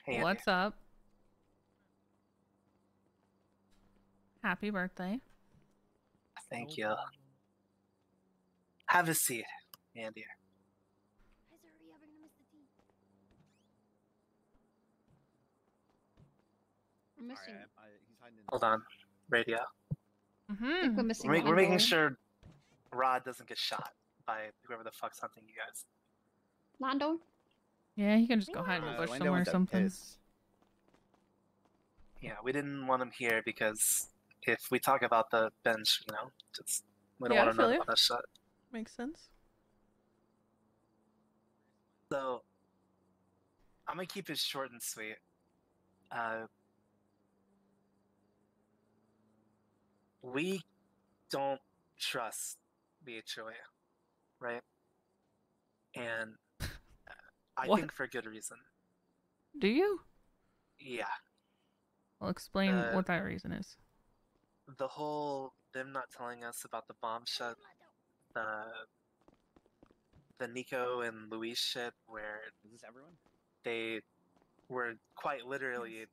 Hey, Andy. What's up? Happy birthday. Thank you. Have a seat, Andy. I'm missing. Hold on. Radio. I think we're missing We're making Lando. sure Rod doesn't get shot by whoever the fuck's hunting you guys. Lando? Yeah, he can just go hide in a bush somewhere or something. Yeah, we didn't want him here because if we talk about the bench, you know, just we don't Yeah, I want to feel know you. about that shot. Makes sense. So I'm gonna keep it short and sweet. We don't trust the HOA, right? And I What? think for good reason. Do you? Yeah. Well, explain what that reason is. The whole them not telling us about the bomb shot, the Nico and Luis shit, where is this everyone? They were quite literally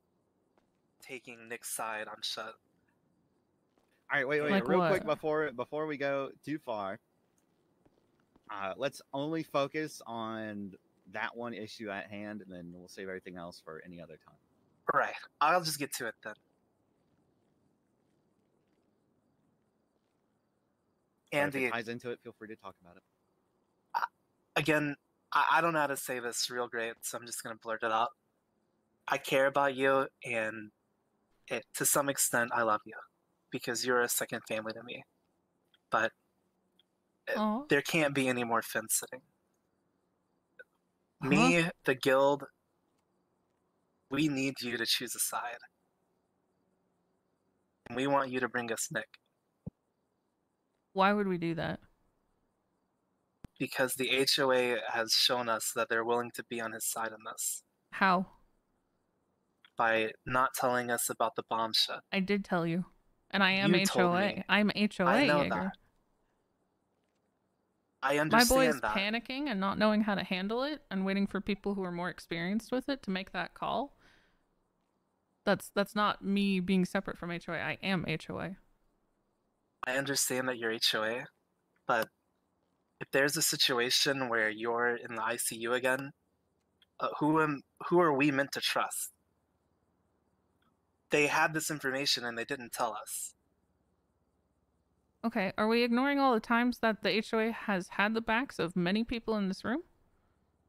taking Nick's side on shut. All right, wait, Like real what? quick before we go too far. Let's only focus on that one issue at hand, and then we'll save everything else for any other time. Right. I'll just get to it then. Andy, if it ties into it, feel free to talk about it. Again, I don't know how to say this real great, so I'm just going to blurt it out. I care about you, and to some extent, I love you, because you're a second family to me. But there can't be any more fence sitting. Me, the guild, we need you to choose a side. And we want you to bring us Nick. Why would we do that? Because the HOA has shown us that they're willing to be on his side in this. How? By not telling us about the bomb shot. I did tell you. And I am You told HOA. me. I'm HOA, I know Yaeger. that. I My understand boy is that. panicking and not knowing how to handle it and waiting for people who are more experienced with it to make that call. That's not me being separate from HOA. I am HOA. I understand that you're HOA, but if there's a situation where you're in the ICU again, who are we meant to trust? They had this information and they didn't tell us. Okay, are we ignoring all the times that the HOA has had the backs of many people in this room?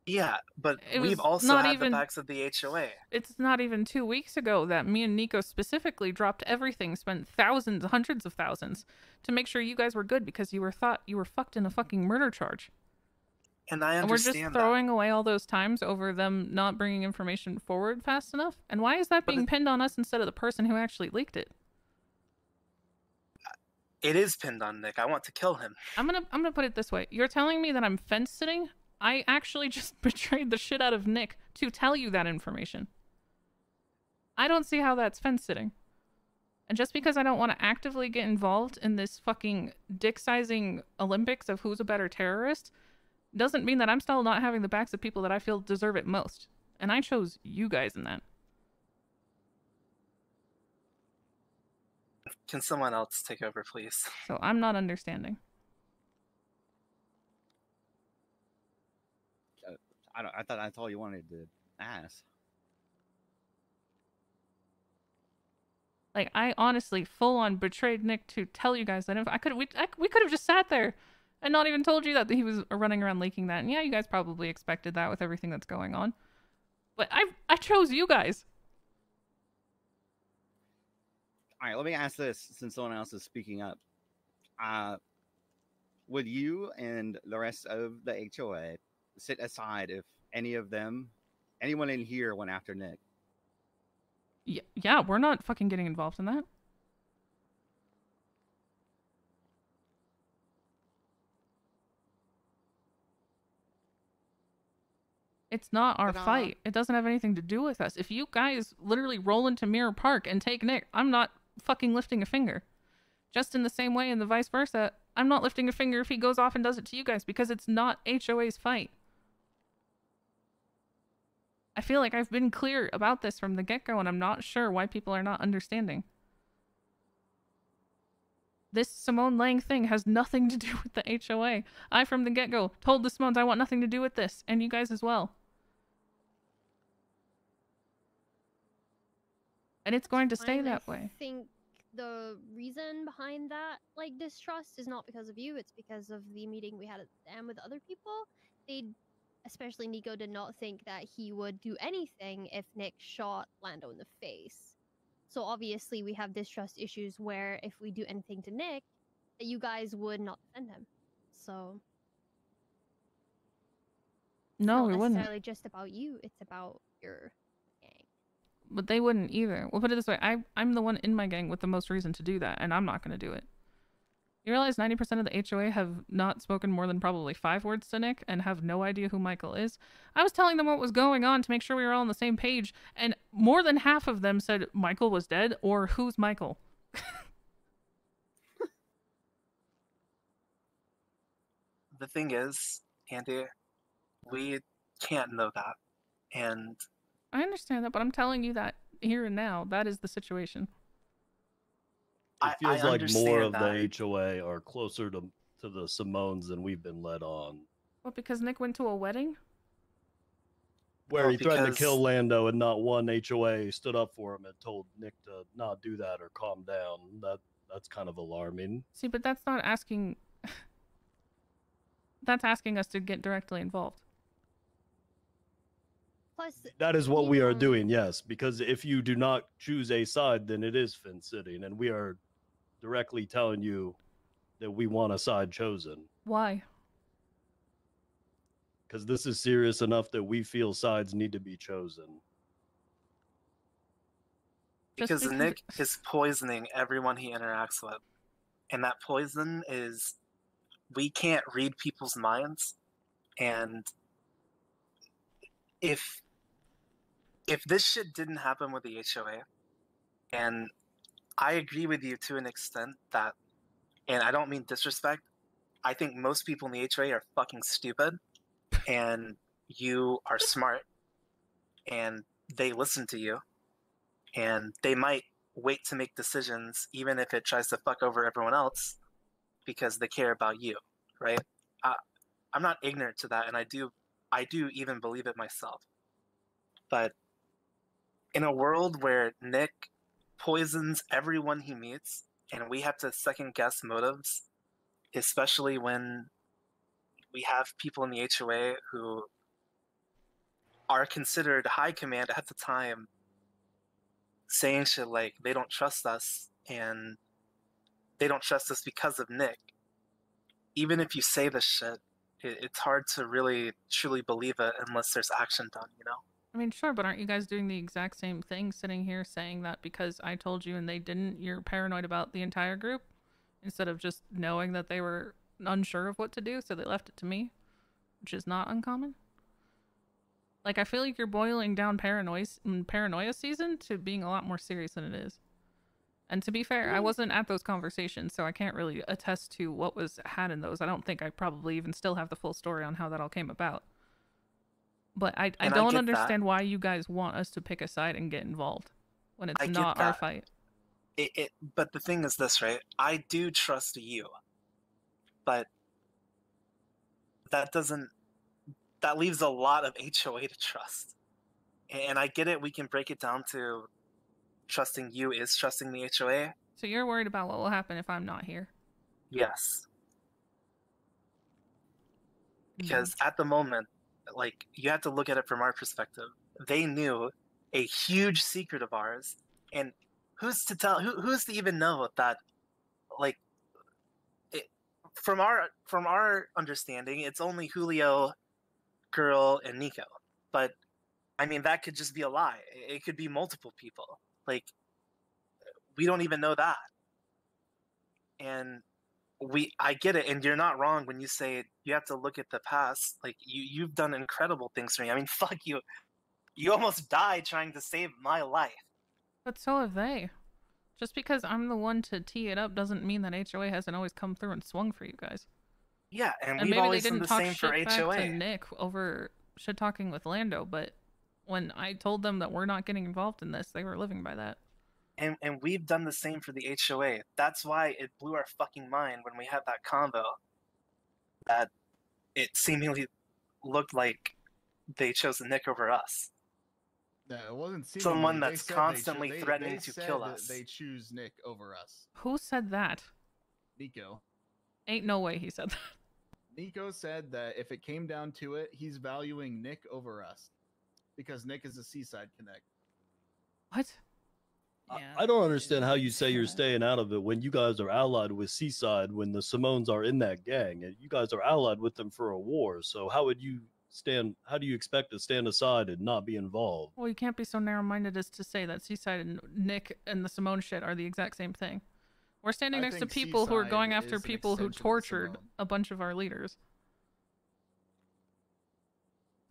Yeah, but It we've was also not had even- the backs of the HOA. It's not even 2 weeks ago that me and Nico specifically dropped everything, spent thousands, hundreds of thousands, to make sure you guys were good because you were fucked in a fucking murder charge. And I And we're understand just throwing away all those times over them not bringing information forward fast enough? And why is that being pinned on us instead of the person who actually leaked it? It is pinned on Nick. I want to kill him. I'm gonna put it this way. You're telling me that I'm fence sitting? I actually just betrayed the shit out of Nick to tell you that information. I don't see how that's fence sitting. And just because I don't want to actively get involved in this fucking dick-sizing Olympics of who's a better terrorist doesn't mean that I'm still not having the backs of people that I feel deserve it most. And I chose you guys in that. Can someone else take over, please? So I'm not understanding. I thought that's all you wanted to ask. Like, I honestly full-on betrayed Nick to tell you guys that we could have just sat there and not even told you that he was running around leaking that. And yeah, you guys probably expected that with everything that's going on. But I chose you guys. All right, let me ask this since someone else is speaking up. Would you and the rest of the HOA sit aside if anyone in here went after Nick? Yeah, we're not fucking getting involved in that. It's not our fight. It doesn't have anything to do with us. If you guys literally roll into Mirror Park and take Nick, I'm not fucking lifting a finger. Just in the same way and the vice versa, I'm not lifting a finger if he goes off and does it to you guys because it's not HOA's fight. I feel like I've been clear about this from the get-go, and I'm not sure why people are not understanding. This Simone Lang thing has nothing to do with the HOA. I, from the get-go, told the Simones I want nothing to do with this, and you guys as well. And it's going to stay that way. I think the reason behind that, like, distrust is not because of you, it's because of the meeting we had at the dam with other people. They, especially Nico, did not think that he would do anything if Nick shot Lando in the face. So obviously we have distrust issues where if we do anything to Nick, that you guys would not defend him. So no, it's we not wouldn't. necessarily just about you, it's about your gang. But they wouldn't either. We'll put it this way, I'm the one in my gang with the most reason to do that, and I'm not going to do it. You realize 90% of the HOA have not spoken more than probably 5 words to Nick and have no idea who Michael is? I was telling them what was going on to make sure we were all on the same page, and more than half of them said Michael was dead or who's Michael? The thing is, Andy, we can't know that. And I understand that, but I'm telling you that here and now, that is the situation. It feels like more of that. the HOA are closer to the Simones than we've been led on. What, because Nick went to a wedding? Where he threatened to kill Lando and not one HOA stood up for him and told Nick to not do that or calm down. That's kind of alarming. See, but that's not asking... that's asking us to get directly involved. Plus, that is what we are doing, yes. Because if you do not choose a side, then it is fence sitting. And we are directly telling you that we want a side chosen. Why? Because this is serious enough that we feel sides need to be chosen. Because Nick is poisoning everyone he interacts with. And that poison is... we can't read people's minds. And if this shit didn't happen with the HOA, and I agree with you to an extent that, and I don't mean disrespect, I think most people in the HOA are fucking stupid, and you are smart, and they listen to you, and they might wait to make decisions even if it tries to fuck over everyone else because they care about you, right? I'm not ignorant to that, and I do even believe it myself. But in a world where Nick poisons everyone he meets, and we have to second guess motives, especially when we have people in the HOA who are considered high command at the time, saying shit like they don't trust us, and they don't trust us because of Nick. Even if you say this shit, it's hard to really truly believe it unless there's action done, you know? I mean, sure, but aren't you guys doing the exact same thing, sitting here saying that because I told you and they didn't, you're paranoid about the entire group? Instead of just knowing that they were unsure of what to do, so they left it to me, which is not uncommon. Like, I feel like you're boiling down paranoia season to being a lot more serious than it is. And to be fair, I wasn't at those conversations, so I can't really attest to what was had in those. I don't think I probably even still have the full story on how that all came about. But I don't understand why you guys want us to pick a side and get involved when it's not our fight. But the thing is this, right? I do trust you, but that leaves a lot of HOA to trust. And I get it, we can break it down to trusting you is trusting the HOA. So you're worried about what will happen if I'm not here? Yes. Because at the moment, like, you have to look at it from our perspective. They knew a huge secret of ours, and who's to even know that, like, from our understanding, it's only Julio, Girl, and Nico. But I mean, that could just be a lie. It could be multiple people. Like, we don't even know that. And I get it, and you're not wrong when you say you have to look at the past. Like, you've done incredible things for me. I mean, fuck you. You almost died trying to save my life. But so have they. Just because I'm the one to tee it up doesn't mean that HOA hasn't always come through and swung for you guys. Yeah, and we've maybe always they didn't done the talk same shit for back HOA. to Nick over shit talking with Lando, but When I told them that we're not getting involved in this, they were living by that. And we've done the same for the HOA. That's why it blew our fucking mind when we had that convo that it seemingly looked like they chose Nick over us. No, it wasn't seemingly. Someone They that's said constantly they threatening to said kill that us. They choose Nick over us. Who said that? Nico. Ain't no way he said that. Nico said that if it came down to it, he's valuing Nick over us because Nick is a Seaside Connect. What? I don't understand how you say you're staying out of it when you guys are allied with Seaside when the Simones are in that gang. And you guys are allied with them for a war. So how would you how do you expect to stand aside and not be involved? Well, you can't be so narrow-minded as to say that Seaside and Nick and the Simone shit are the exact same thing. We're standing next to people who are going after people who tortured a bunch of our leaders.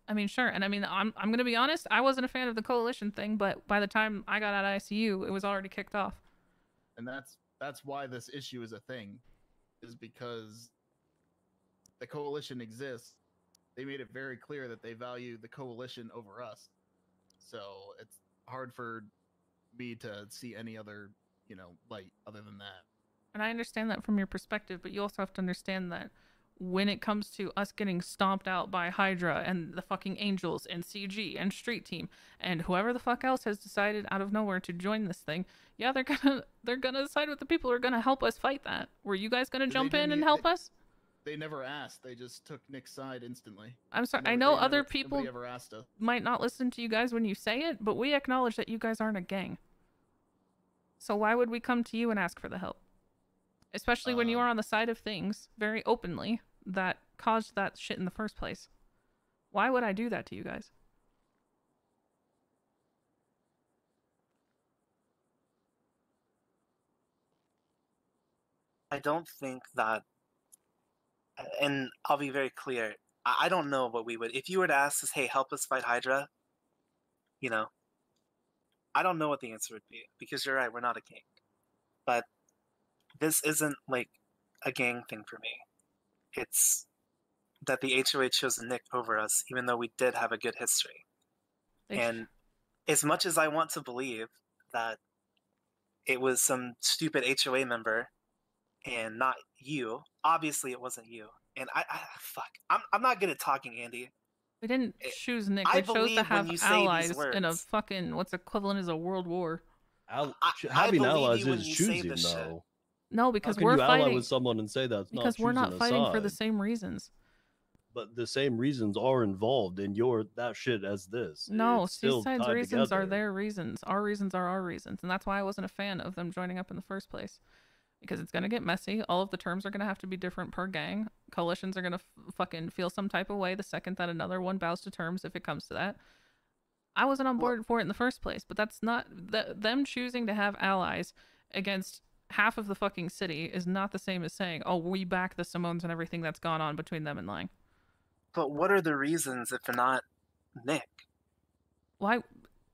I mean, sure, and I mean, I'm gonna be honest, I wasn't a fan of the coalition thing, but by the time I got out of ICU, it was already kicked off. And that's why this issue is a thing, is because the coalition exists. They made it very clear that they value the coalition over us. So it's hard for me to see any other, light other than that. And I understand that from your perspective, but you also have to understand that when it comes to us getting stomped out by Hydra and the fucking Angels and CG and Street Team and whoever the fuck else has decided out of nowhere to join this thing, yeah, they're gonna side with the people who are gonna help us fight that. Were you guys gonna jump in and help us? They never asked. They just took Nick's side instantly. I'm sorry. I know other people might not listen to you guys when you say it, but we acknowledge that you guys aren't a gang. So why would we come to you and ask for the help? Especially when you are on the side of things, very openly, that caused that shit in the first place. Why would I do that to you guys? I don't think that, and I'll be very clear, I don't know what we would, if you were to ask us, hey, help us fight Hydra, I don't know what the answer would be, because you're right, we're not a gang. But this isn't like a gang thing for me. It's that the HOA chose Nick over us, even though we did have a good history. And as much as I want to believe that it was some stupid HOA member and not you, obviously it wasn't you. And I'm not good at talking, Andy. We didn't choose Nick. We chose to have allies in a fucking, what's equivalent is a world war. Having allies is choosing, though. No, because we're fighting. Ally with someone and say that's because we're not fighting for the same reasons. But the same reasons are involved in that shit as this. No, Seaside's reasons are their reasons. Our reasons are our reasons, and that's why I wasn't a fan of them joining up in the first place. Because it's gonna get messy. All of the terms are gonna have to be different per gang. Coalitions are gonna fucking feel some type of way the second that another one bows to terms, if it comes to that. I wasn't on board for it in the first place, but that's not them choosing to have allies against half of the fucking city is not the same as saying, oh, we back the Simones and everything that's gone on between them and Lang. But what are the reasons if not Nick? Why?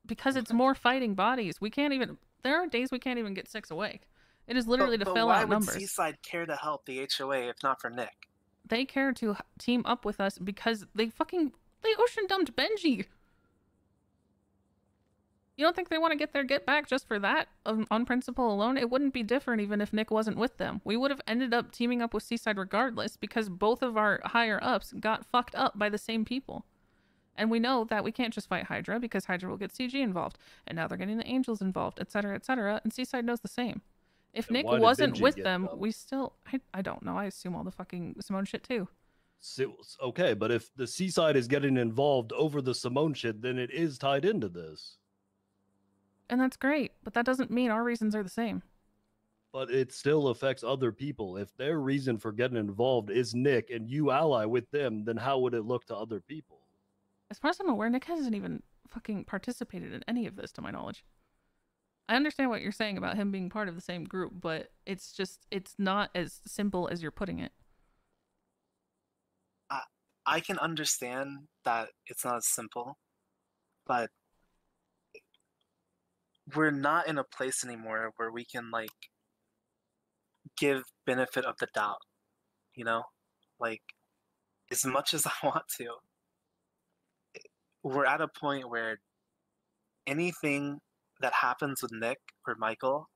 Because it's more fighting bodies. We can't even. There are days we can't even get 6 awake. It is literally to fill out numbers. Why would Seaside care to help the HOA if not for Nick? They care to team up with us because they ocean dumped Benji. You don't think they want to get their get back just for that on principle alone? It wouldn't be different even if Nick wasn't with them. We would have ended up teaming up with Seaside regardless because both of our higher ups got fucked up by the same people. And we know that we can't just fight Hydra because Hydra will get CG involved. And now they're getting the Angels involved, etc., etc. And Seaside knows the same. If Nick wasn't with them, we still... I don't know. I assume all the fucking Simone shit too. Okay, but if the Seaside is getting involved over the Simone shit, then it is tied into this. And that's great, but that doesn't mean our reasons are the same. But it still affects other people. If their reason for getting involved is Nick and you ally with them, then how would it look to other people? As far as I'm aware, Nick hasn't even fucking participated in any of this, to my knowledge. I understand what you're saying about him being part of the same group, but it's not as simple as you're putting it. I can understand that it's not as simple, but we're not in a place anymore where we can, like, give benefit of the doubt, Like, as much as I want to, we're at a point where anything that happens with Nick or Michael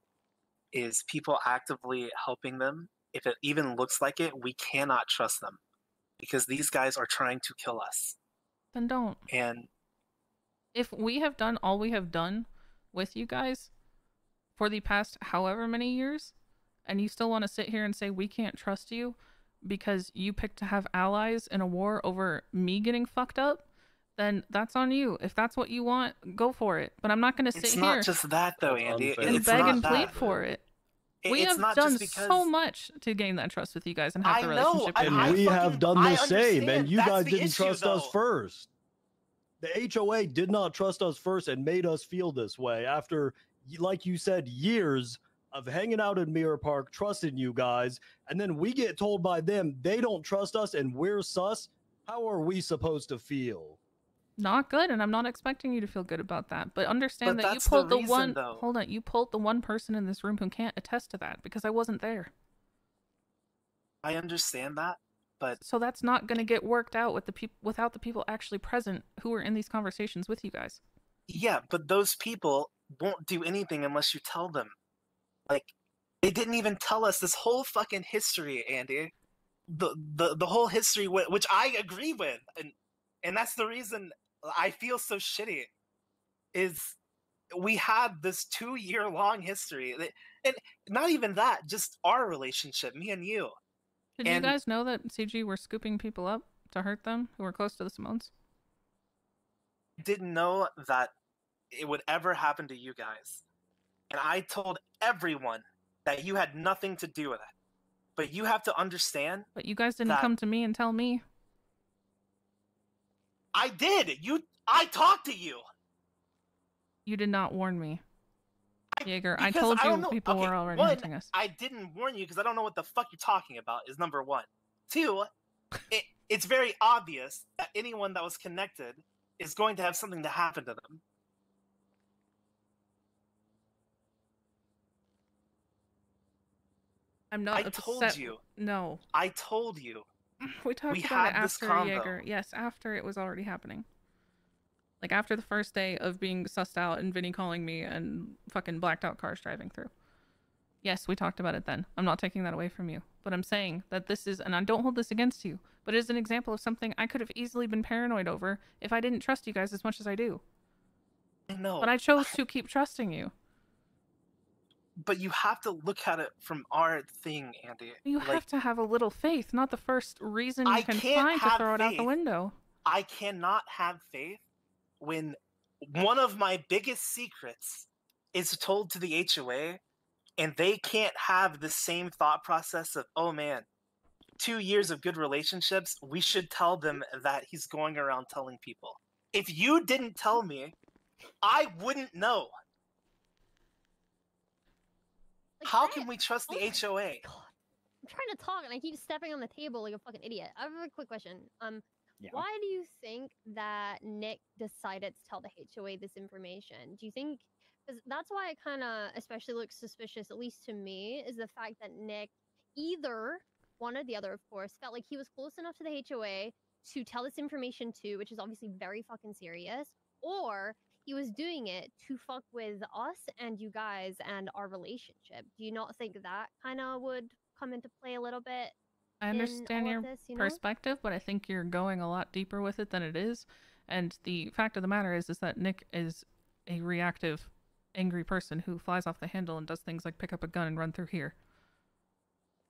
is people actively helping them, if it even looks like it, we cannot trust them because these guys are trying to kill us. Then don't. And if we have done all we have done with you guys for the past however many years, and you still want to sit here and say we can't trust you because you picked to have allies in a war over me getting fucked up, then that's on you. If that's what you want, go for it. But I'm not going to sit it's here not just that though, Andy. and beg and plead for it. We It's have not done just because... so much to gain that trust with you guys and have the relationship. And we have done the same, and you guys didn't issue, trust us first. The HOA did not trust us first and made us feel this way after, like you said, years of hanging out in Mirror Park, trusting you guys, and then we get told by them they don't trust us and we're sus. How are we supposed to feel? Not good, and I'm not expecting you to feel good about that. But understand but that you pulled the one. Hold on, you pulled the one person in this room who can't attest to that because I wasn't there. I understand that, but so that's not going to get worked out with the people without the people actually present who are in these conversations with you guys. Yeah, but those people won't do anything unless you tell them. Like, they didn't even tell us this whole fucking history, Andy. The whole history, which I agree with, and that's the reason I feel so shitty, is we had this 2-year-long history. And not even that, just our relationship, me and you. Did you guys know that CG were scooping people up to hurt them who were close to the Simones? Didn't know that it would ever happen to you guys. And I told everyone that you had nothing to do with it. But you have to understand. But you guys didn't come to me and tell me. I did. I talked to you. You did not warn me. Yaeger, I told you people were already hunting us. I didn't warn you because I don't know what the fuck you're talking about, is number one. Two, it's very obvious that anyone that was connected is going to have something to happen to them. I'm not upset. I told you. No. I told you. We talked about it after Yaeger. Yes, after it was already happening. Like after the first day of being sussed out and Vinny calling me and fucking blacked out cars driving through. Yes, we talked about it then. I'm not taking that away from you. But I'm saying that this is, and I don't hold this against you, but it is an example of something I could have easily been paranoid over if I didn't trust you guys as much as I do. I know. But I chose to keep trusting you. But you have to look at it from our thing, Andy. You have to have a little faith, not the first reason you can find to throw it out the window. I cannot have faith when one of my biggest secrets is told to the HOA and they can't have the same thought process of, oh man, 2 years of good relationships, we should tell them that he's going around telling people. If you didn't tell me, I wouldn't know. How can we trust the HOA? God. I'm trying to talk and I keep stepping on the table like a fucking idiot. I have a quick question. Why do you think that Nick decided to tell the HOA this information? Do you think, because that's why it kind of especially looks suspicious, at least to me, is the fact that Nick either, one or the other of course, felt like he was close enough to the HOA to tell this information to, which is obviously very fucking serious, or he was doing it to fuck with us and you guys and our relationship. Do you not think that kind of would come into play a little bit? I understand your perspective, but I think you're going a lot deeper with it than it is. And the fact of the matter is that Nick is a reactive, angry person who flies off the handle and does things like pick up a gun and run through here.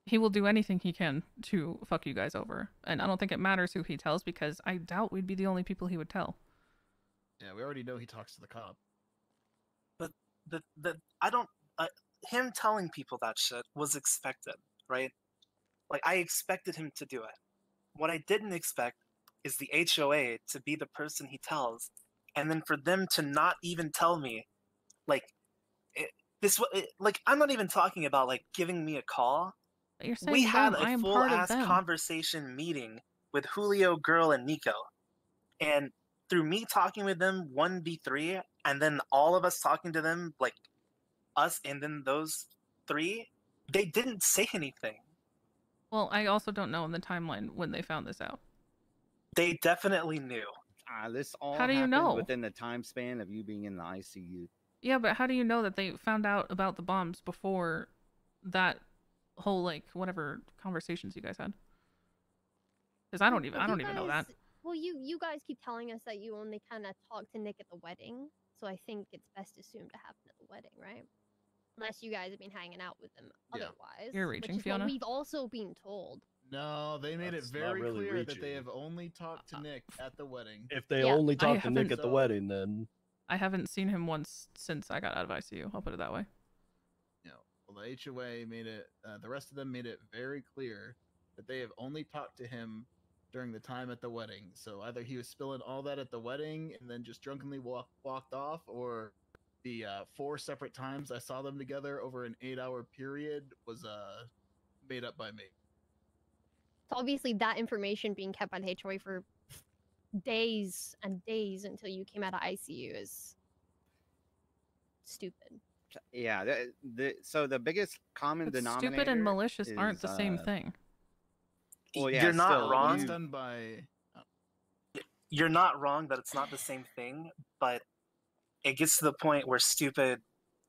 He will do anything he can to fuck you guys over. And I don't think it matters who he tells because I doubt we'd be the only people he would tell. Yeah, we already know he talks to the cop. But him telling people that shit was expected, right? Like, I expected him to do it. What I didn't expect is the HOA to be the person he tells, and then for them to not even tell me, like, I'm not even talking about, like, giving me a call. But you're saying we had a full-ass conversation meeting with Julio, Girl, and Nico. And through me talking with them 1v3, and then all of us talking to them, like, us and then those three, they didn't say anything. Well, I also don't know in the timeline when they found this out. They definitely knew. This all How do you happened know? within the time span of you being in the ICU. Yeah, but how do you know that they found out about the bombs before that whole like whatever conversations you guys had? Because I don't even know that. Well, you guys keep telling us that you only kind of talked to Nick at the wedding, so I think it's best assumed to happen at the wedding, right? Unless you guys have been hanging out with them Yeah. otherwise. You're reaching, which is Fiona. what we've also been told. No, they made That's it not very really clear that they reaching. have only talked to Nick at the wedding. If they Yeah. only I talked to Nick haven't- at the So- wedding, then I haven't seen him once since I got out of ICU. I'll put it that way. Well, the HOA made it. The rest of them made it very clear that they have only talked to him during the time at the wedding. So either he was spilling all that at the wedding and then just drunkenly walked off, or the 4 separate times I saw them together over an 8-hour period was made up by me. So obviously that information being kept by the HOA for days and days until you came out of ICU is stupid. Yeah. So the biggest common But denominator. stupid and malicious aren't is, the same thing. Well, yeah, You're not still, wrong. It's done by. You're not wrong that it's not the same thing, but it gets to the point where stupid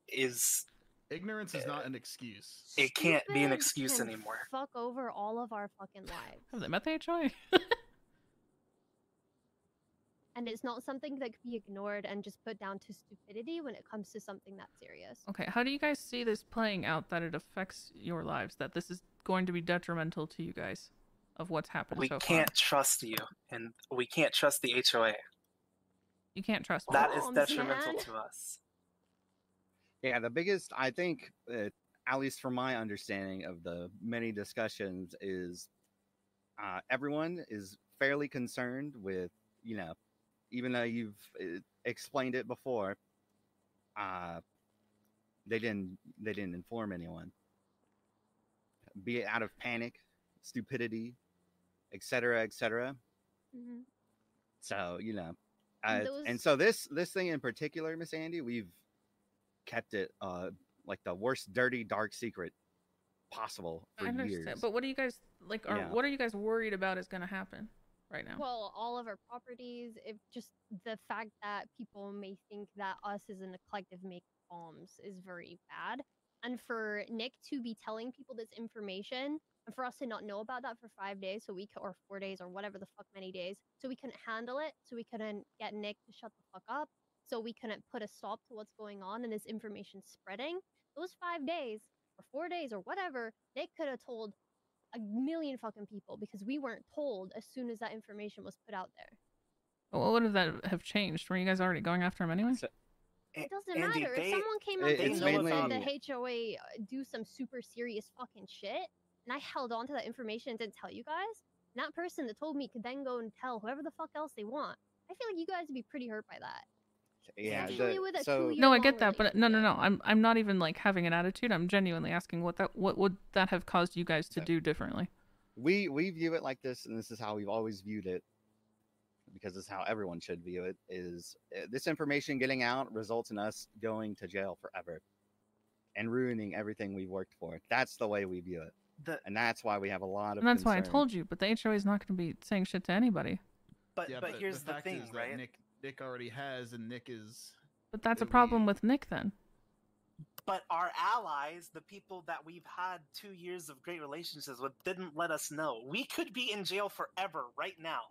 is Ignorance is not an excuse. it can't be an Stupid excuse can anymore. Fuck over all of our fucking lives. Have they met the HOA? And it's not something that could be ignored and just put down to stupidity when it comes to something that serious. Okay, how do you guys see this playing out that it affects your lives? That this is going to be detrimental to you guys of what's happened We so can't far? trust you, and we can't trust the HOA. You can't trust me. That is Bombs, detrimental man. to us. Yeah, the biggest, I think, at least from my understanding of the many discussions, is everyone is fairly concerned with, even though you've explained it before, they didn't inform anyone. Be it out of panic, stupidity, etc., etc. Mm-hmm. So And and those- so this thing in particular, Miss Andy, we've kept it like the worst dirty dark secret possible for I understand, years. but what do you guys like? Yeah. What are you guys worried about is going to happen right now? Well, all of our properties, if just the fact that people may think that us as a collective make bombs is very bad. And for Nick to be telling people this information and for us to not know about that for 5 days, or 4 days or whatever the fuck many days, so we couldn't handle it, so we couldn't get Nick to shut the fuck up, so we couldn't put a stop to what's going on and this information spreading. Those 5 days or 4 days or whatever, Nick could have told a million fucking people because we weren't told as soon as that information was put out there. What would that have changed? Were you guys already going after him anyway? So- It doesn't Andy, matter. they- If someone came up It- to it's me and mainly- said the HOA do some super serious fucking shit, and I held on to that information and didn't tell you guys, and that person that told me could then go and tell whoever the fuck else they want, I feel like you guys would be pretty hurt by that. Yeah, Especially with a so 2-year No, I long get that, but no. relationship. I'm not even like having an attitude. I'm genuinely asking what would that have caused you guys to So- do differently? we view it like this, and this is how we've always viewed it, because this is how everyone should view it, is this information getting out results in us going to jail forever and ruining everything we've worked for. That's the way we view it, The, and that's why we have a lot of And that's why I concern. told you. But the HOA is not going to be saying shit to anybody. but Yeah, but here's the fact thing, is that right? Nick already has, and Nick is. But that's a That problem we- with Nick then. But our allies, the people that we've had 2 years of great relationships with, didn't let us know. We could be in jail forever right now.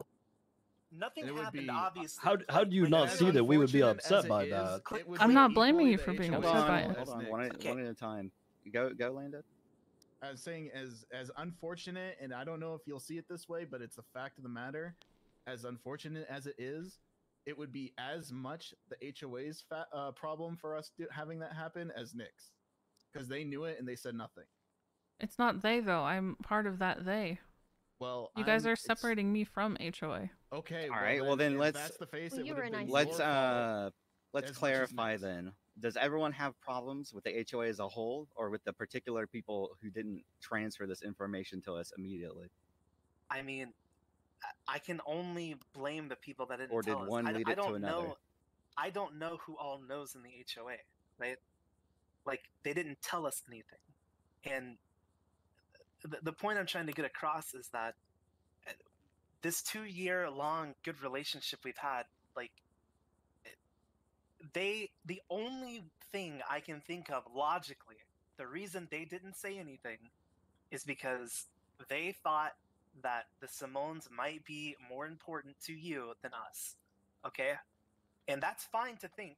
Nothing And it would happened, be- obviously. How do you Like, not as see that we would be unfortunate upset as by it that? is, it would I'm be not blaming equally you the for being HOA upset by it. as Hold on, Nick. one Okay. at a time. Go, Landa. I was saying as unfortunate, and I don't know if you'll see it this way, but it's a fact of the matter. As unfortunate as it is, it would be as much the HOA's problem for us having that happen as Nick's, because they knew it and they said nothing. It's not they though. I'm part of that they. Well, You guys are it's- separating me from HOA. Okay. All right, well then if let's- That's the face. Well, it you would were have a been nice your Let's fault. let's as much as clarify Nick's. then. Does everyone have problems with the HOA as a whole, or with the particular people who didn't transfer this information to us immediately? I mean, I can only blame the people that didn't Or did tell us. one I lead I it to don't another? know. I don't know who all knows in the HOA, right? Like, they didn't tell us anything. And the point I'm trying to get across is that this 2-year-long good relationship we've had, like, the only thing I can think of logically, the reason they didn't say anything is because they thought that the Simones might be more important to you than us. Okay? And that's fine to think,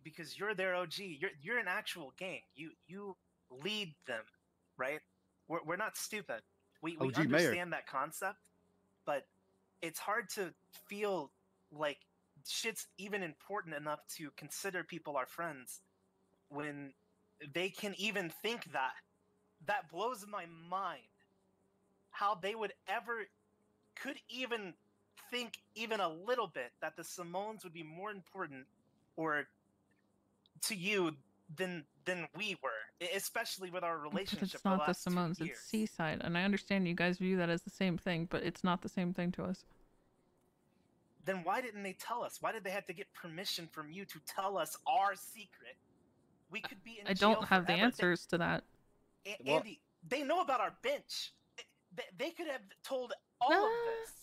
because you're their OG. You're an actual gang. You lead them, right? We're not stupid. We understand Mayor. that concept, but it's hard to feel like shit's even important enough to consider people our friends when they can even think that. That blows my mind. How they would could even think even a little bit that the Simones would be more important or to you than we were, especially with our relationship. But it's not the Simones, it's Seaside, and I understand you guys view that as the same thing, but it's not the same thing to us. Then why didn't they tell us? Why did they have to get permission from you to tell us our secret? We could be in I jail don't have the forever. answers to that. Andy, they know about our bench. They could have told all of this.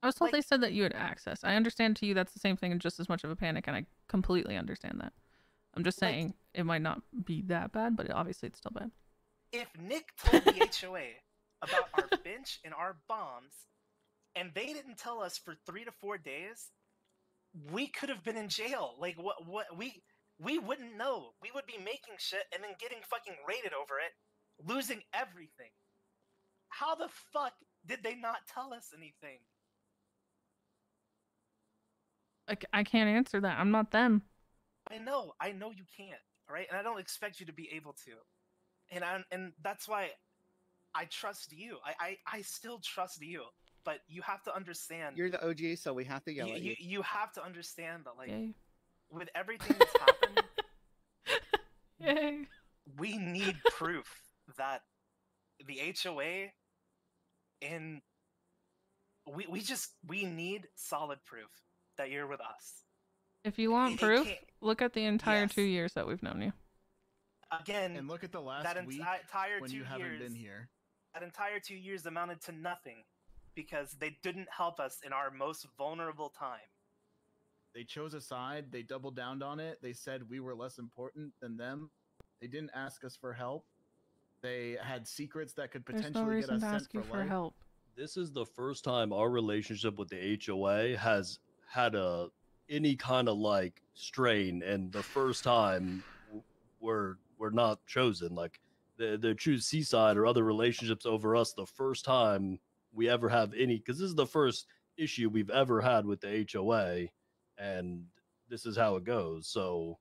I was told they said that you had access. I understand to you that's the same thing and just as much of a panic, and I completely understand that. I'm just saying it might not be that bad, but obviously it's still bad. If Nick told the HOA about our bench and our bombs, and they didn't tell us for 3 to 4 days, we could have been in jail. Like, what we wouldn't know. We would be making shit and then getting fucking raided over it, losing everything. How the fuck did they not tell us anything? I can't answer that. I'm not them. I know you can't, all right? And I don't expect you to be able to. And that's why I trust you. I still trust you. But you have to understand. You're the OG, so we have to yell at you. You have to understand that, like, Yay. with everything that's happened, Yay. we need proof that the HOA and we need solid proof that you're with us. If you want proof, look at the entire 2 years that we've known you. Again, and look at the last week entire when 2 you haven't years, been here. That entire 2 years amounted to nothing because they didn't help us in our most vulnerable time. They chose a side. They doubled down on it. They said we were less important than them. They didn't ask us for help. They had secrets that could potentially get us sent for life. Help. This is the first time our relationship with the HOA has had any kind of like strain, and the first time we're not chosen. Like they choose Seaside or other relationships over us the first time we ever have any, because this is the first issue we've ever had with the HOA, and this is how it goes. So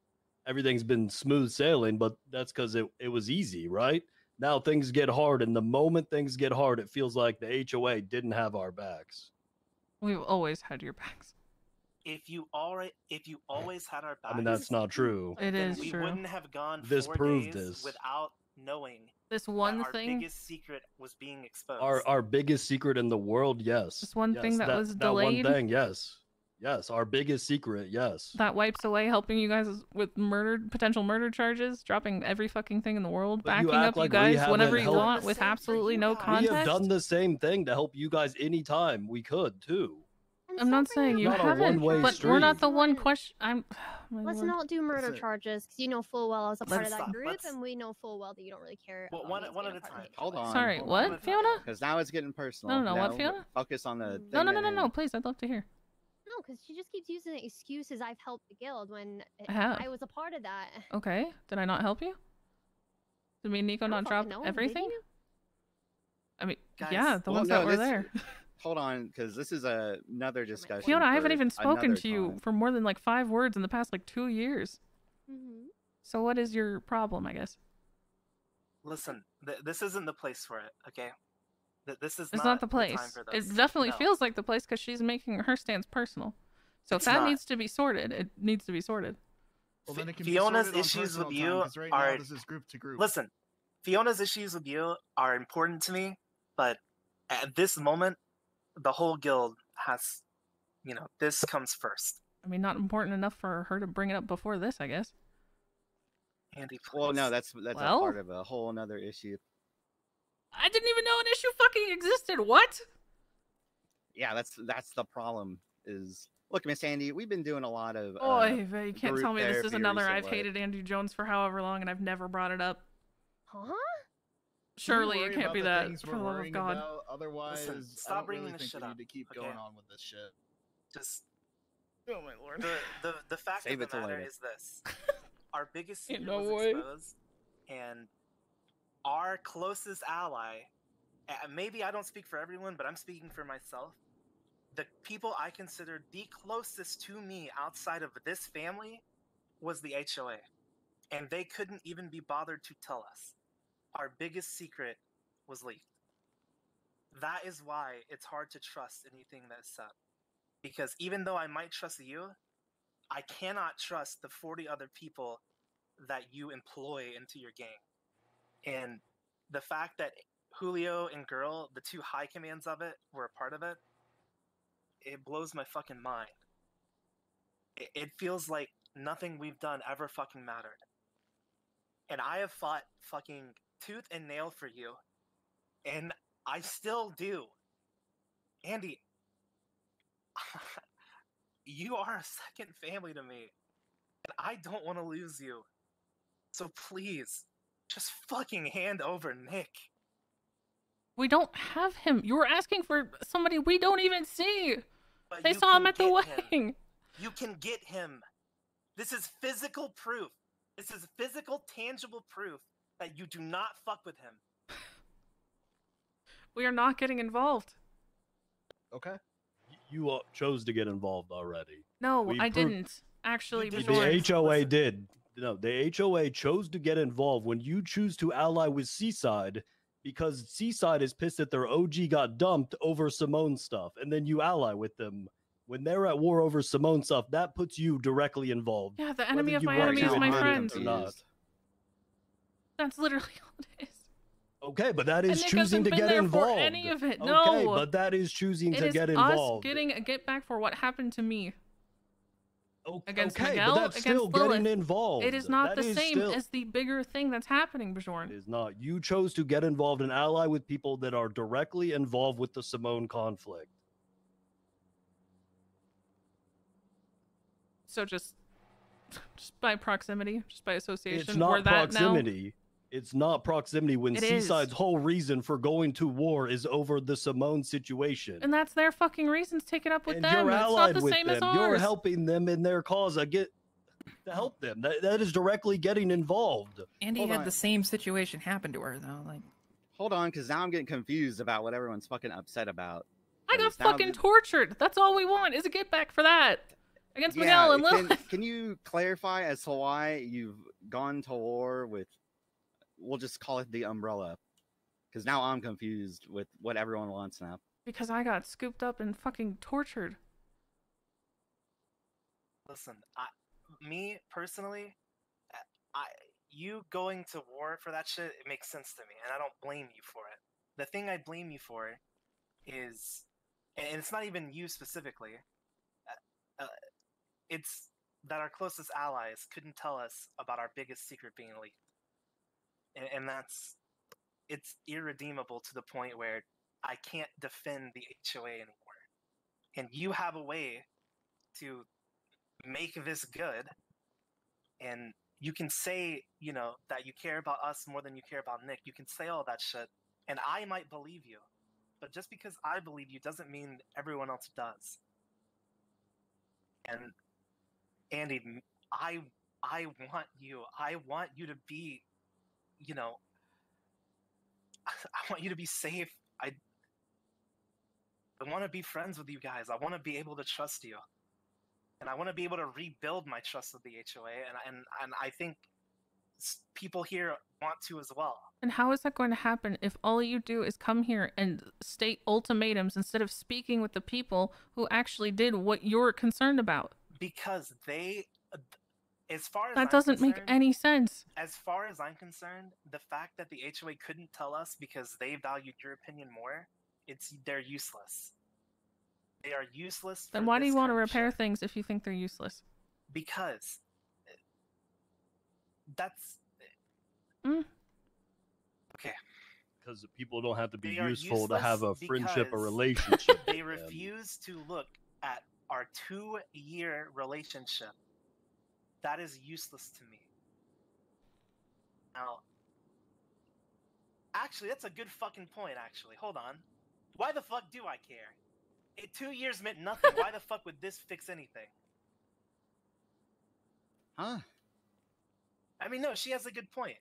everything's been smooth sailing, but that's because it was easy, right? Now things get hard, and the moment things get hard, it feels like the HOA didn't have our backs. We've always had your backs. If you always had our backs, I mean, that's not true. It is we true. Wouldn't have gone this 4 proved days this without knowing this one that thing. Our biggest secret was being exposed. Our biggest secret in the world, yes. This one thing that was delayed. That one thing, yes. Yes, our biggest secret, yes. That wipes away helping you guys with potential murder charges, dropping every fucking thing in the world, But backing up you guys whenever you want with absolutely no context. We have done the same thing to help you guys anytime we could, too. I'm not saying you haven't, but we're not the one question. Let's not do murder charges, because you know full well I was a part of that group, and we know full well that you don't really care. Well, one at a time. Hold on. Sorry, what, Fiona? Because now it's getting personal. No, what, Fiona? Focus on the. No, please, I'd love to hear. No, because she just keeps using the excuses I've helped the guild when I was a part of that. Okay, did I not help you? Did me and Nico not drop everything? I mean, guys, yeah, the ones that were there. Hold on, because this is another discussion. Fiona, I haven't even spoken to you for more than like 5 words in the past like 2 years. So what is your problem, I guess? Listen, this isn't the place for it, okay? This is it's not the place. It definitely feels like the place because she's making her stance personal. So if that needs to be sorted, it needs to be sorted. Well, then it can Fiona's be issues with you right are. Now, this is group to group. Listen, Fiona's issues with you are important to me, but at this moment, the whole guild has, this comes first. I mean, not important enough for her to bring it up before this, I guess. Andy, please. Well, no, that's a part of a whole another issue. I didn't even know an issue fucking existed. What? yeah, that's the problem. Is look, Miss Andy, we've been doing a lot of. Oy vey, you can't group tell me this is therapy another I've recently. hated Andrew Jones for however long and I've never brought it up. Huh? Surely Can we it worry can't about be the that, things for we're the love of worrying God. about? Otherwise, Listen, I stop don't bringing really this think shit we up, need to keep okay? going on with this shit. Just Oh my lord. the fact Save of it the till matter later. is this: our biggest Ain't secret no was way. exposed, and our closest ally. Maybe I don't speak for everyone, but I'm speaking for myself. The people I considered the closest to me outside of this family was the HOA, and they couldn't even be bothered to tell us. Our biggest secret was leaked. That is why it's hard to trust anything that's said. Because even though I might trust you, I cannot trust the 40 other people that you employ into your gang. And the fact that Julio and Girl, the two high commands of it, were a part of it, it blows my fucking mind. It feels like nothing we've done ever fucking mattered. And I have fought fucking tooth and nail for you, and I still do. Andy, you are a second family to me, and I don't want to lose you. So please, just fucking hand over Nick. We don't have him. You were asking for somebody we don't even see. But They you saw him can at the get wedding. him. You can get him. This is physical proof. This is physical, tangible proof that you do not fuck with him. We are not getting involved. Okay. You chose to get involved already. No, We I proved- didn't. Actually, You did Bjorn. The HOA Listen. did. No, the HOA chose to get involved when you choose to ally with Seaside because Seaside is pissed that their OG got dumped over Simone stuff, and then you ally with them. When they're at war over Simone stuff, that puts you directly involved. Yeah, the enemy whether of you my want enemy to is my admit it friend. or not. That's literally all it is. Okay, but that is And Nick choosing hasn't to been get there involved. for any of it. Okay, No. but that is choosing It to is get us involved. getting a get back for what happened to me. Against Okay, Miguel, but that's still against Lilith. getting involved. It is not That the is same still- as the bigger thing that's happening, It Bjorn. is not. You chose to get involved and ally with people that are directly involved with the Simone conflict. So just by proximity, just by association. It's we're not that proximity. It's not proximity when It is. Seaside's whole reason for going to war is over the Simone situation. And that's their fucking reasons. Take it up with And them. you're It's not allied the with same them. as ours. You're helping them in their cause. I get to help them. That is directly getting involved. Andy Hold had on. the same situation happen to her though. Like, Hold on, because now I'm getting confused about what everyone's fucking upset about. I got 'Cause now fucking tortured. That's all we want is a get back for that. Against Miguel and Lilith. can you clarify as to why you've gone to war with, we'll just call it the Umbrella? Because now I'm confused with what everyone wants now. Because I got scooped up and fucking tortured. Listen, me personally, you going to war for that shit, it makes sense to me, and I don't blame you for it. The thing I blame you for is, and it's not even you specifically, it's that our closest allies couldn't tell us about our biggest secret being leaked. And it's irredeemable to the point where I can't defend the HOA anymore. And you have a way to make this good, and you can say, that you care about us more than you care about Nick. You can say all that shit, and I might believe you. But just because I believe you doesn't mean everyone else does. And Andy, I want you. I want you to be, I want you to be safe. I want to be friends with you guys. I want to be able to trust you. And I want to be able to rebuild my trust with the HOA, and I think people here want to as well. And how is that going to happen if all you do is come here and state ultimatums instead of speaking with the people who actually did what you're concerned about? Because they, as far as that doesn't make any sense. As far as I'm concerned, the fact that the HOA couldn't tell us because they valued your opinion more, they're useless. They are useless. Then why do you want to repair things if you think they're useless? Because that's Mm. okay. because people don't have to be They are useful to have a useless friendship or because relationship. They with them. refuse to look at our 2-year relationship. That is useless to me. Now, actually, that's a good fucking point, actually. Hold on. Why the fuck do I care? 2 years meant nothing. Why the fuck would this fix anything? Huh? I mean, no, she has a good point.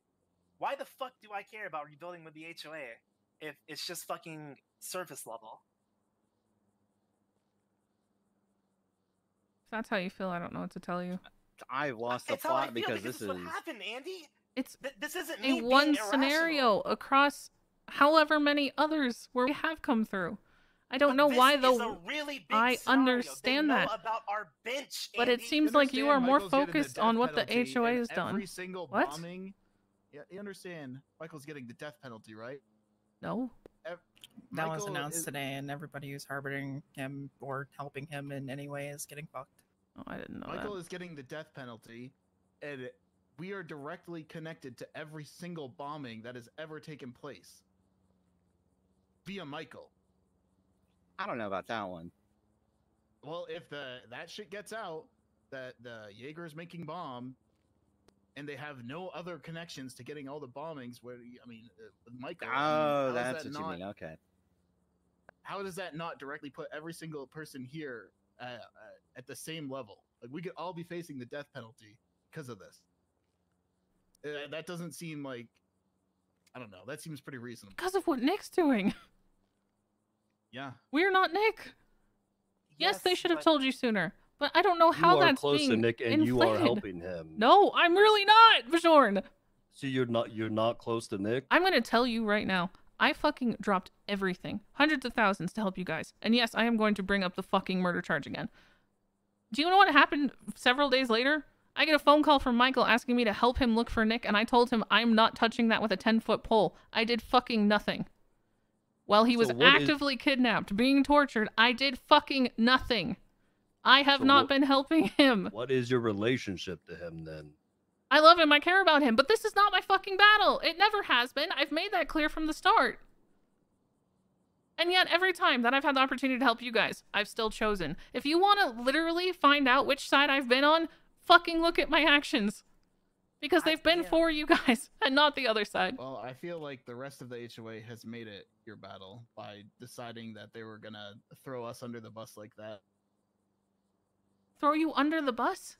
Why the fuck do I care about rebuilding with the HOA if it's just fucking surface level? If that's how you feel, I don't know what to tell you. I lost the It's how I plot feel because this this is is. what happened, Andy. It's This isn't a me one being irrational. scenario across however many others where we have come through. I don't know This why is though. a really big I scenario. understand they know that. about our bench, But it Andy. seems like you are more Michael's getting the focused death on what the penalty, HOA and has done. Every single What? bombing. Yeah, you understand. Michael's getting the death penalty, right? No. That was Michael announced is- today, and everybody who's harboring him or helping him in any way is getting fucked. Oh, I didn't know Michael that. is getting the death penalty, and we are directly connected to every single bombing that has ever taken place via Michael. I don't know about that one. Well, if that shit gets out, that the Yaeger is making bomb, and they have no other connections to getting all the bombings, with Michael. Oh, how is that's that what you mean. Okay. How does that not directly put every single person here at the same level? Like, we could all be facing the death penalty because of this. That doesn't seem like, I don't know. That seems pretty reasonable. Because of what Nick's doing. Yeah. We're not Nick. Yes, they should have but- told you sooner. But I don't know how you are that's close being to Nick, and you are inflated. helping him. No, I'm really not, Bjorn. So you're not close to Nick. I'm gonna tell you right now. I fucking dropped everything, hundreds of thousands, to help you guys. And yes, I am going to bring up the fucking murder charge again. Do you know what happened several days later? I get a phone call from Michael asking me to help him look for Nick, and I told him I'm not touching that with a 10-foot pole. I did fucking nothing. While he was So what is- actively kidnapped, being tortured, I did fucking nothing. I have So not what- been helping him. What is your relationship to him then? I love him, I care about him, but this is not my fucking battle. It never has been. I've made that clear from the start. And yet, every time that I've had the opportunity to help you guys, I've still chosen. If you want to literally find out which side I've been on, fucking look at my actions. Because they've been for you guys, and not the other side. Well, I feel like the rest of the HOA has made it your battle by deciding that they were gonna throw us under the bus like that. Throw you under the bus?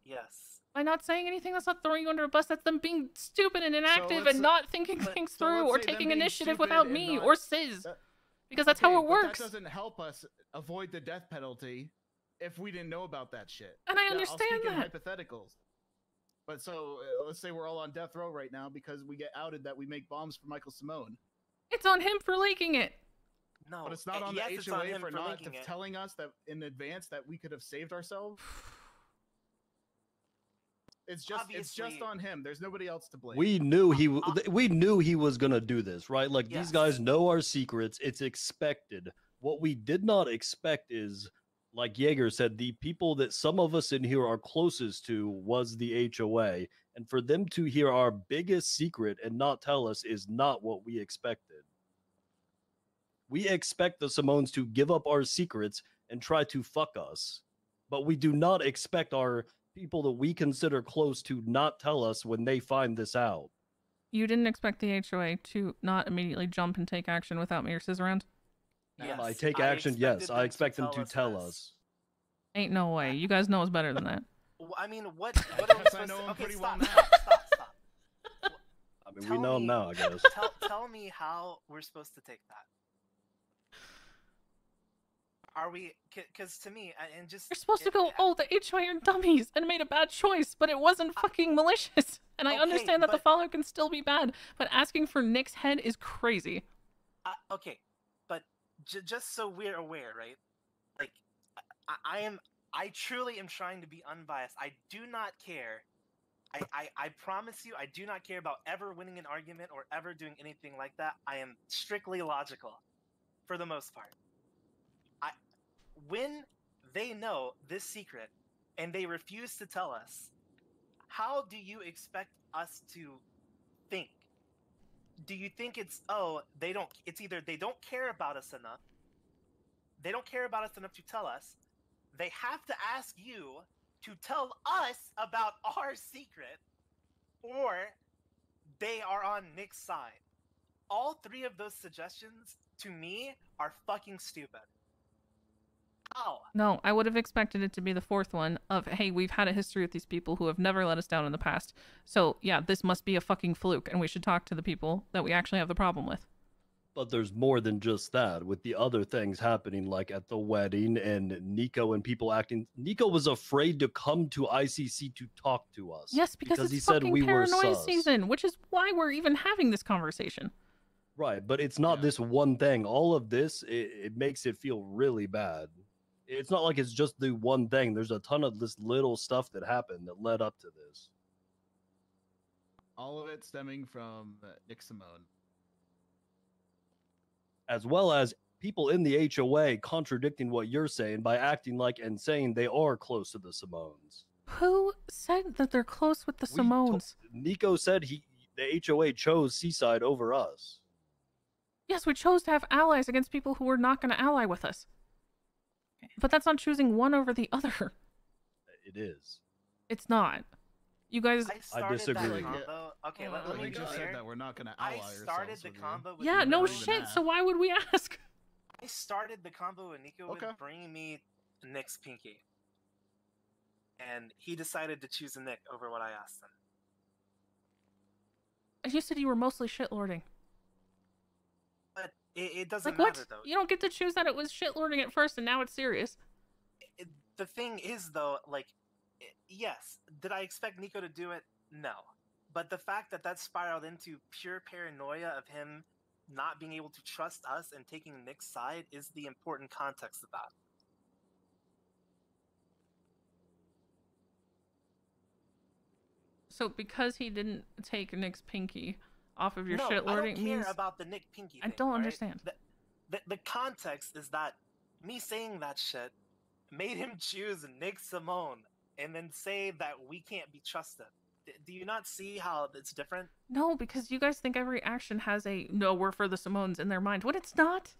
Yes. By not saying anything, that's not throwing you under a bus. That's them being stupid and inactive let's- and not thinking but- things so through let's or say them taking being initiative stupid without and me not- or Sizz. That- Because that's how Okay, it but works. That doesn't help us avoid the death penalty if we didn't know about that shit. And I I'll understand speak in that. hypotheticals. But so let's say we're all on death row right now because we get outed that we make bombs for Michael Simone. It's on him for leaking it. No. But it's not on yes, the it's HOA on him for not leaking it. telling us that in advance that we could have saved ourselves. It's just Obviously- on him. There's nobody else to blame. We knew he was gonna do this, right? Like Yes. these guys know our secrets. It's expected. What we did not expect is, like Yaeger said, the people that some of us in here are closest to was the HOA, and for them to hear our biggest secret and not tell us is not what we expected. We expect the Simones to give up our secrets and try to fuck us, but we do not expect our people that we consider close to not tell us when they find this out. You didn't expect the HOA to not immediately jump and take action without me or Sizz around? Yes, I take action, yes. I expect them to tell this. us. Ain't no way. You guys know us better than that. Well, I mean, what are we Yes, I supposed know to... him Okay, pretty well stop. I mean, we Tell know me- them now, I guess. Tell me how we're supposed to take that. Are we... Because to me, and just... You're supposed to go, oh, the HOA are dummies and made a bad choice, but it wasn't fucking malicious. And I Okay, understand that the but- follow can still be bad, but asking for Nick's head is crazy. Okay, but just so we're aware, right? Like, I truly am trying to be unbiased. I do not care. I promise you, I do not care about ever winning an argument or ever doing anything like that. I am strictly logical, for the most part. When they know this secret and they refuse to tell us, how do you expect us to think? do you think it's it's either they don't care about us enough, to tell us, they have to ask you to tell us about our secret, or they are on Nick's side. All three of those suggestions, to me, are fucking stupid. How? No, I would have expected it to be the fourth one of, hey, we've had a history with these people who have never let us down in the past. So, yeah, this must be a fucking fluke, and we should talk to the people that we actually have the problem with. But there's more than just that, with the other things happening, like at the wedding and Nico and people acting. Nico was afraid to come to ICC to talk to us. Yes, because he it's said fucking we were paranoia sus. season, which is why we're even having this conversation. Right, but it's not this one thing. All of this, it makes it feel really bad. It's not like it's just the one thing. There's a ton of this little stuff that happened that led up to this. All of it stemming from Nick Simone. As well as people in the HOA contradicting what you're saying by acting like and saying they are close to the Simones. Who said that they're close with the Simones? Nico said the HOA chose Seaside over us. Yes, we chose to have allies against people who were not going to ally with us. But that's not choosing one over the other. It is. It's not. You guys... I disagree. Okay, let me just said that we're not going to ally ourselves. I started the combo with Yeah, Nico. no shit, so why would we ask? I started the combo with Nico with bringing me Nick's pinky. And he decided to choose a Nick over what I asked him. You said you were mostly shitlording. But it doesn't matter, what? Though. You don't get to choose that it was shitlording at first and now it's serious. The thing is, though, like, yes, did I expect Nico to do it? No. But the fact that that spiraled into pure paranoia of him not being able to trust us and taking Nick's side is the important context of that. So because he didn't take Nick's pinky off of your no, shitlording means... I don't care about the Nick pinky thing, I don't understand. The context is that me saying that shit made him choose Nick Simone and then say that we can't be trusted. Do you not see how it's different? No, because you guys think every action has a no, we're for the Simones in their mind. When it's not.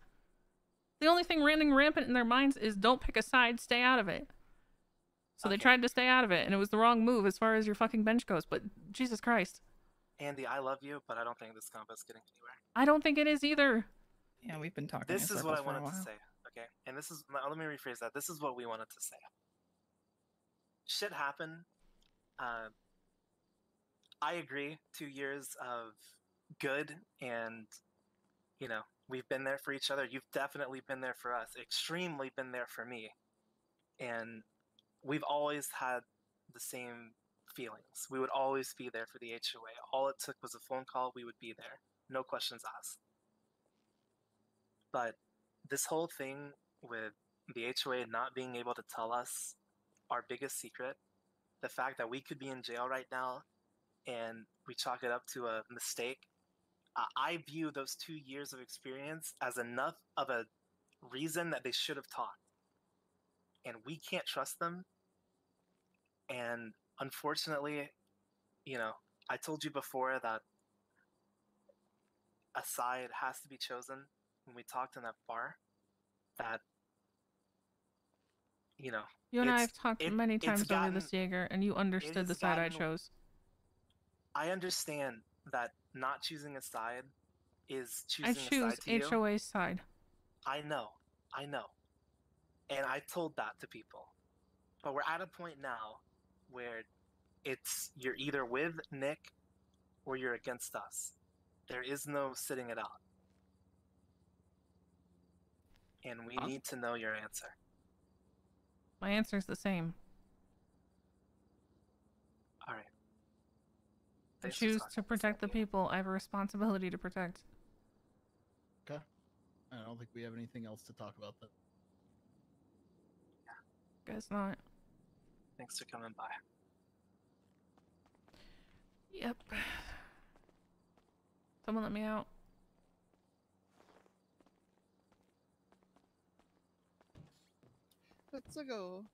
The only thing running rampant in their minds is don't pick a side, stay out of it. So they tried to stay out of it, and it was the wrong move as far as your fucking bench goes, but Jesus Christ. Andy, I love you, but I don't think this combo is getting anywhere. I don't think it is either. Yeah, we've been talking. This is what I wanted to say, okay? And this is, let me rephrase that. This is what we wanted to say. Shit happened. I agree. 2 years of good, and, you know, we've been there for each other. You've definitely been there for us. Extremely been there for me. And we've always had the same feelings. We would always be there for the HOA. All it took was a phone call. We would be there. No questions asked. But this whole thing with the HOA not being able to tell us our biggest secret, the fact that we could be in jail right now and we chalk it up to a mistake, I view those 2 years of experience as enough of a reason that they should have talked. And we can't trust them. And unfortunately, you know, I told you before that a side has to be chosen when we talked in that bar. That, you know, you and I have talked many times over this, Yaeger, and you understood the side I chose. I understand that not choosing a side is choosing a side to you. I choose HOA's side. I know. And I told that to people. But we're at a point now where you're either with Nick or you're against us. There is no sitting it out. And we need to know your answer. My answer is the same. All right. I choose to protect the people I have a responsibility to protect. Okay. I don't think we have anything else to talk about that. Guess not. Thanks for coming by. Yep. Someone let me out. Let's go.